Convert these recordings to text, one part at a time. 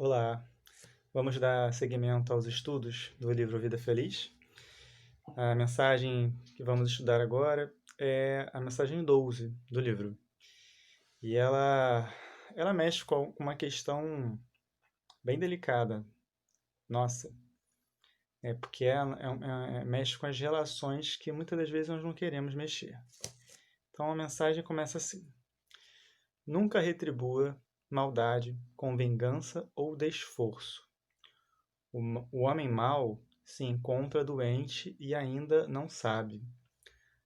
Olá, vamos dar seguimento aos estudos do livro Vida Feliz. A mensagem que vamos estudar agora é a mensagem 12 do livro. E ela mexe com uma questão bem delicada, nossa, porque mexe com as relações que muitas das vezes nós não queremos mexer. Então a mensagem começa assim: Nunca retribua maldade com vingança ou desforço. O homem mau se encontra doente e ainda não sabe.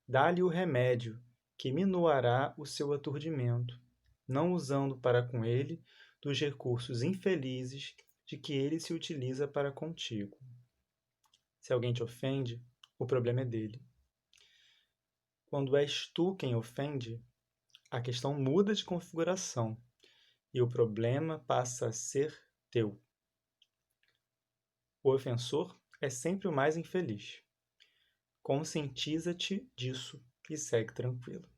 Dá-lhe o remédio, que minuará o seu aturdimento, não usando para com ele dos recursos infelizes de que ele se utiliza para contigo. Se alguém te ofende, o problema é dele. Quando és tu quem ofende, a questão muda de configuração e o problema passa a ser teu. O ofensor é sempre o mais infeliz. Conscientiza-te disso e segue tranquilo.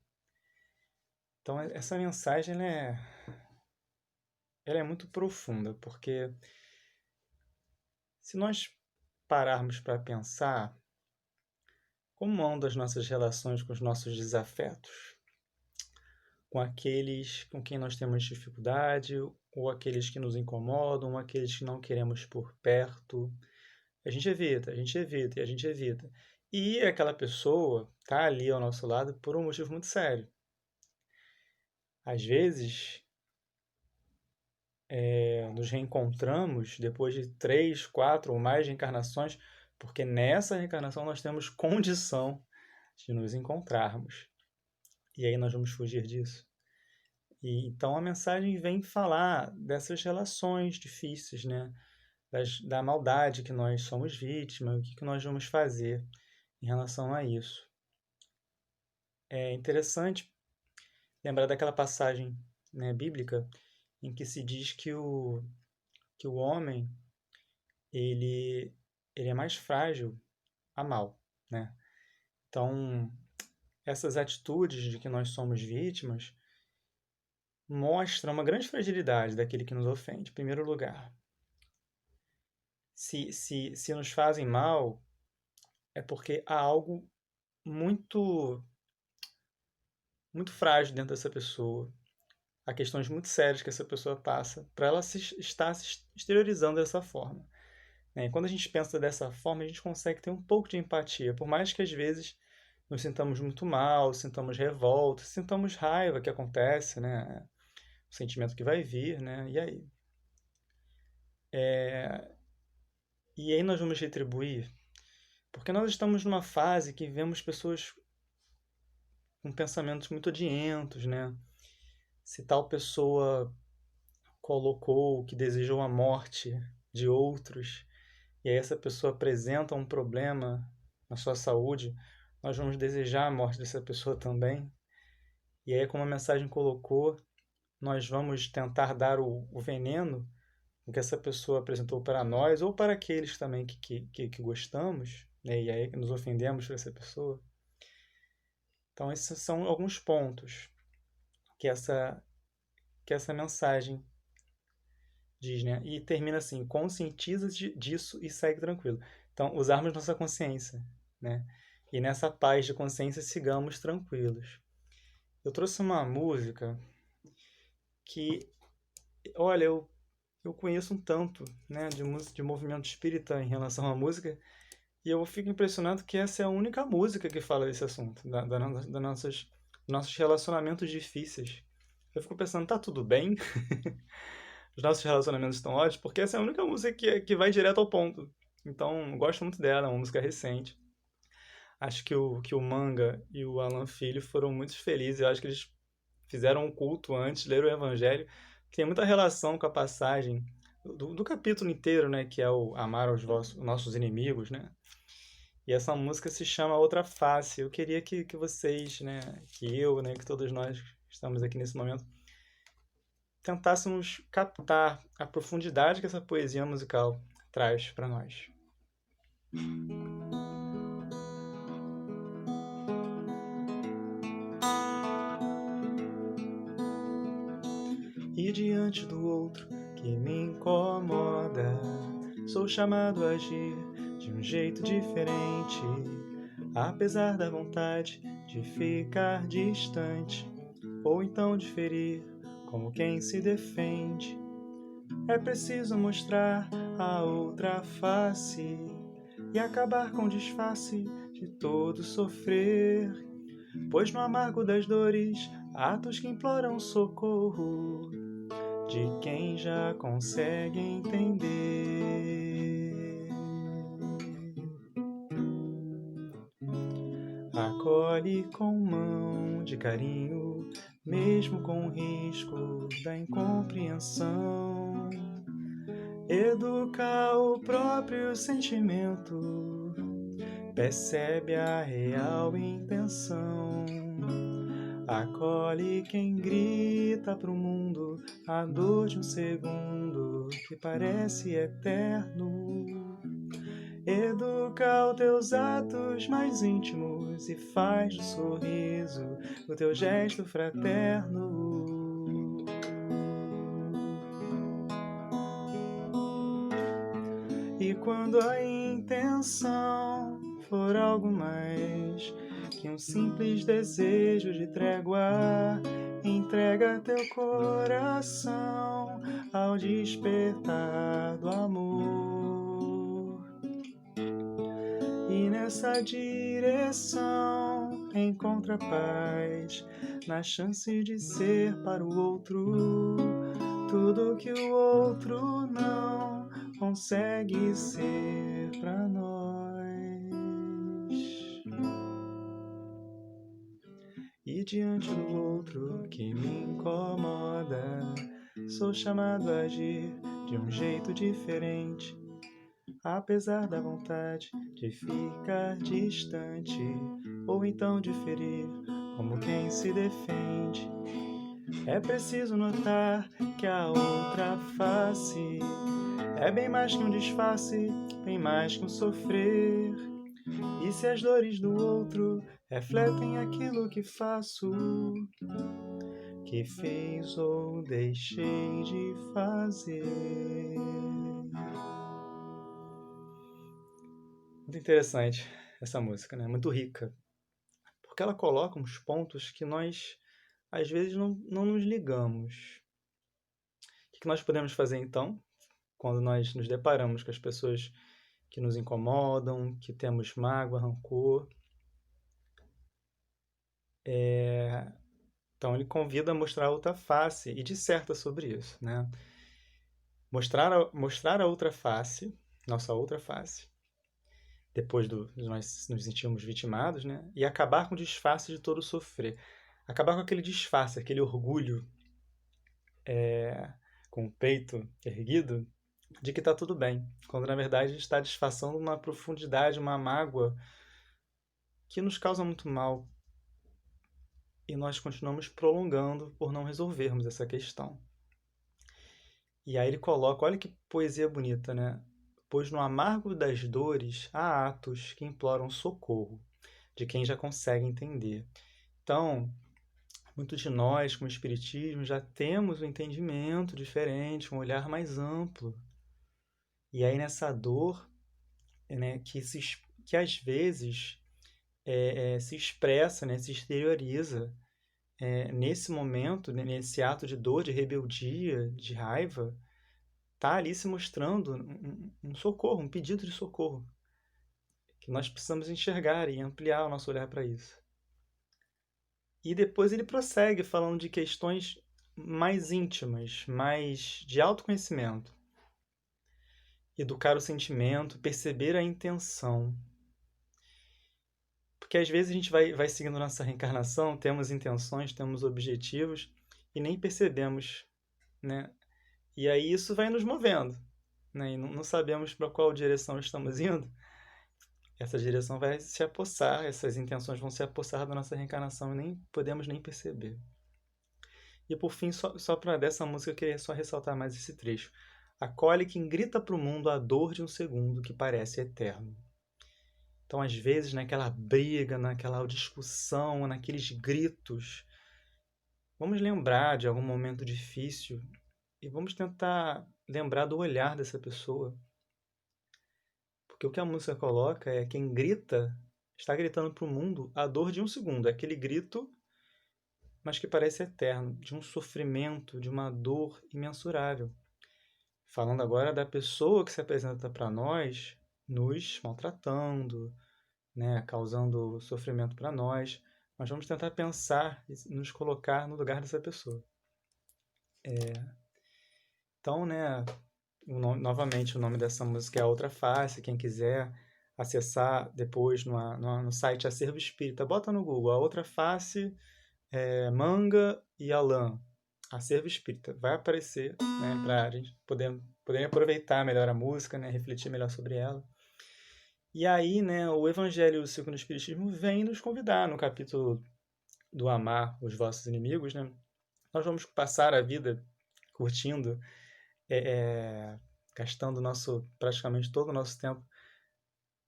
Então, essa mensagem ela é muito profunda, porque se nós pararmos para pensar como andam as nossas relações com os nossos desafetos, com aqueles com quem nós temos dificuldade, ou aqueles que nos incomodam, ou aqueles que não queremos por perto, a gente evita, a gente evita e a gente evita. E aquela pessoa está ali ao nosso lado por um motivo muito sério. Às vezes, nos reencontramos depois de 3, 4 ou mais reencarnações, porque nessa reencarnação nós temos condição de nos encontrarmos. E aí nós vamos fugir disso. E então a mensagem vem falar dessas relações difíceis, né? Da maldade que nós somos vítimas, o que nós vamos fazer em relação a isso. É interessante lembrar daquela passagem, né, bíblica em que se diz que o homem ele é mais frágil a mal, né? Então, essas atitudes de que nós somos vítimas mostram uma grande fragilidade daquele que nos ofende, em primeiro lugar. Se nos fazem mal, é porque há algo muito, muito frágil dentro dessa pessoa. Há questões muito sérias que essa pessoa passa para ela estar se exteriorizando dessa forma. E quando a gente pensa dessa forma, a gente consegue ter um pouco de empatia, por mais que às vezes nos sintamos muito mal, sintamos revolta, sintamos raiva que acontece, né? O sentimento que vai vir, né? E aí? E aí nós vamos retribuir? Porque nós estamos numa fase que vemos pessoas com pensamentos muito odientos, né? Se tal pessoa colocou que desejou a morte de outros, e aí essa pessoa apresenta um problema na sua saúde, nós vamos desejar a morte dessa pessoa também. E aí, como a mensagem colocou, nós vamos tentar dar o veneno que essa pessoa apresentou para nós, ou para aqueles também que gostamos, né? E aí nos ofendemos por essa pessoa. Então, esses são alguns pontos que essa mensagem diz, né? E termina assim: conscientiza disso e segue tranquilo. Então, usarmos nossa consciência, né? E nessa paz de consciência sigamos tranquilos. Eu trouxe uma música que, olha, eu conheço um tanto, né, de movimento espírita em relação à música, e eu fico impressionado que essa é a única música que fala desse assunto, nossos relacionamentos difíceis. Eu fico pensando, tá tudo bem? Os nossos relacionamentos estão ótimos? Porque essa é a única música que vai direto ao ponto. Então, eu gosto muito dela, é uma música recente. Acho que o Manga e o Alan Filho foram muito felizes. Eu acho que eles fizeram um culto antes, leram o Evangelho, que tem muita relação com a passagem do capítulo inteiro, né? Que é o amar os nossos inimigos, né? E essa música se chama Outra Face. Eu queria que vocês, né? Que eu, né? Que todos nós que estamos aqui nesse momento tentássemos captar a profundidade que essa poesia musical traz para nós. E diante do outro que me incomoda. Sou chamado a agir de um jeito diferente, apesar da vontade de ficar distante, ou então de ferir como quem se defende. É preciso mostrar a outra face e acabar com o disfarce de todo sofrer, pois no amargo das dores, atos que imploram socorro de quem já consegue entender. Acolhe com mão de carinho, mesmo com o risco da incompreensão. Educa o próprio sentimento, percebe a real intenção. Acolhe quem grita pro mundo a dor de um segundo que parece eterno. Educa os teus atos mais íntimos e faz do sorriso o teu gesto fraterno. E quando a intenção for algo mais que um simples desejo de trégua, entrega teu coração ao despertar do amor. E nessa direção encontra paz, na chance de ser para o outro tudo que o outro não consegue ser para nós. E diante do outro que me incomoda, sou chamado a agir de um jeito diferente, apesar da vontade de ficar distante, ou então de ferir como quem se defende. É preciso notar que a outra face é bem mais que um disfarce, bem mais que um sofrer. E se as dores do outro refletem aquilo que faço, que fiz ou deixei de fazer. Muito interessante essa música, né? Muito rica, porque ela coloca uns pontos que nós às vezes não nos ligamos. O que nós podemos fazer então, quando nós nos deparamos com as pessoas que nos incomodam, que temos mágoa, rancor? Então ele convida a mostrar a outra face e disserta sobre isso, né? Mostrar a outra face, nossa outra face, depois de nós nos sentirmos vitimados, né? E acabar com o disfarce de todo sofrer. Acabar com aquele disfarce, aquele orgulho com o peito erguido, de que está tudo bem, quando na verdade a gente está disfarçando uma profundidade, uma mágoa que nos causa muito mal, e nós continuamos prolongando por não resolvermos essa questão. E aí ele coloca, olha que poesia bonita, né? Pois no amargo das dores há atos que imploram socorro de quem já consegue entender. Então, muitos de nós, com o Espiritismo, já temos um entendimento diferente, um olhar mais amplo. E aí nessa dor, né, que às vezes se expressa, né, se exterioriza nesse momento, né, nesse ato de dor, de rebeldia, de raiva, está ali se mostrando um socorro, um pedido de socorro, que nós precisamos enxergar e ampliar o nosso olhar para isso. E depois ele prossegue falando de questões mais íntimas, mais de autoconhecimento. Educar o sentimento, perceber a intenção. Porque às vezes a gente vai seguindo nossa reencarnação, temos intenções, temos objetivos e nem percebemos, né? E aí isso vai nos movendo, né? E não sabemos para qual direção estamos indo. Essa direção vai se apossar, essas intenções vão se apossar da nossa reencarnação e nem podemos nem perceber. E por fim, só para dessa música eu queria só ressaltar mais esse trecho. Acolhe quem grita para o mundo a dor de um segundo que parece eterno. Então, às vezes, naquela briga, naquela discussão, naqueles gritos, vamos lembrar de algum momento difícil e vamos tentar lembrar do olhar dessa pessoa. Porque o que a música coloca é quem grita, está gritando para o mundo a dor de um segundo. É aquele grito, mas que parece eterno, de um sofrimento, de uma dor imensurável. Falando agora da pessoa que se apresenta para nós, nos maltratando, né, causando sofrimento para nós. Mas vamos tentar pensar e nos colocar no lugar dessa pessoa. Então, né, novamente o nome dessa música é A Outra Face. Quem quiser acessar depois no site Acervo Espírita, bota no Google A Outra Face, Manga e Alain, Acervo Espírita. Vai aparecer, né, para a gente poder aproveitar melhor a música, né, refletir melhor sobre ela. E aí, né, o Evangelho segundo o Espiritismo vem nos convidar no capítulo do Amar os Vossos Inimigos, né? Nós vamos passar a vida curtindo, gastando praticamente todo o nosso tempo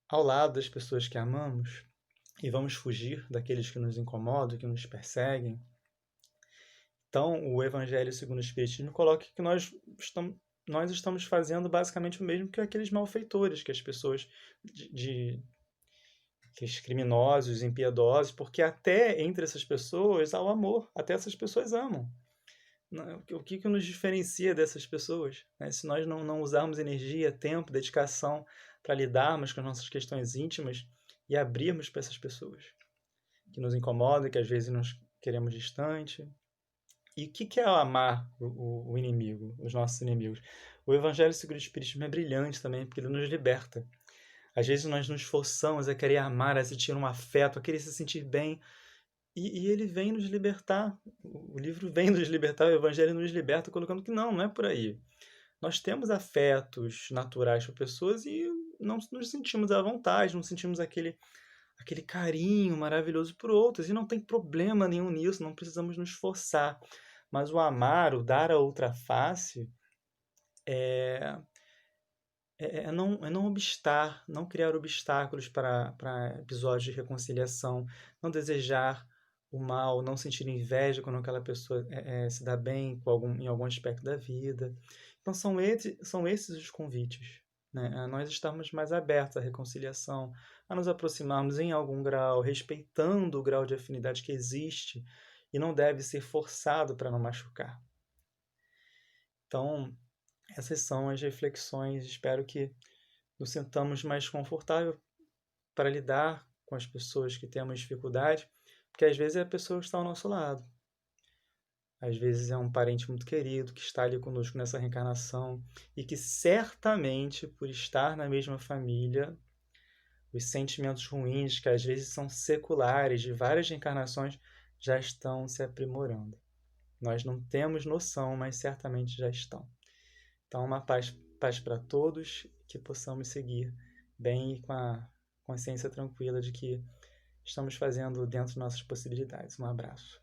ao lado das pessoas que amamos e vamos fugir daqueles que nos incomodam, que nos perseguem. Então, o Evangelho segundo o Espiritismo coloca que nós estamos fazendo basicamente o mesmo que aqueles malfeitores, que as pessoas aqueles criminosos, impiedosos, porque até entre essas pessoas há o amor, até essas pessoas amam. O que nos diferencia dessas pessoas? Né? Se nós não usarmos energia, tempo, dedicação para lidarmos com as nossas questões íntimas e abrirmos para essas pessoas que nos incomodam, que às vezes nós queremos distante. E o que é amar o inimigo, os nossos inimigos? O Evangelho segundo o Espiritismo é brilhante também, porque ele nos liberta. Às vezes nós nos forçamos a querer amar, a sentir um afeto, a querer se sentir bem, e ele vem nos libertar. O livro vem nos libertar, o Evangelho nos liberta, colocando que não é por aí. Nós temos afetos naturais por pessoas e não nos sentimos à vontade, não sentimos aquele carinho maravilhoso por outros, e não tem problema nenhum nisso, não precisamos nos forçar. Mas o amar, o dar a outra face, não obstar, não criar obstáculos para episódios de reconciliação, não desejar o mal, não sentir inveja quando aquela pessoa se dá bem em algum aspecto da vida. Então são esses os convites, né? A nós estarmos mais abertos à reconciliação, a nos aproximarmos em algum grau, respeitando o grau de afinidade que existe e não deve ser forçado para não machucar. Então, essas são as reflexões. Espero que nos sintamos mais confortável para lidar com as pessoas que temos dificuldade, porque às vezes é a pessoa que está ao nosso lado. Às vezes é um parente muito querido que está ali conosco nessa reencarnação e que certamente, por estar na mesma família, os sentimentos ruins, que às vezes são seculares de várias reencarnações, já estão se aprimorando. Nós não temos noção, mas certamente já estão. Então, uma paz para todos, que possamos seguir bem e com a consciência tranquila de que estamos fazendo dentro de nossas possibilidades. Um abraço.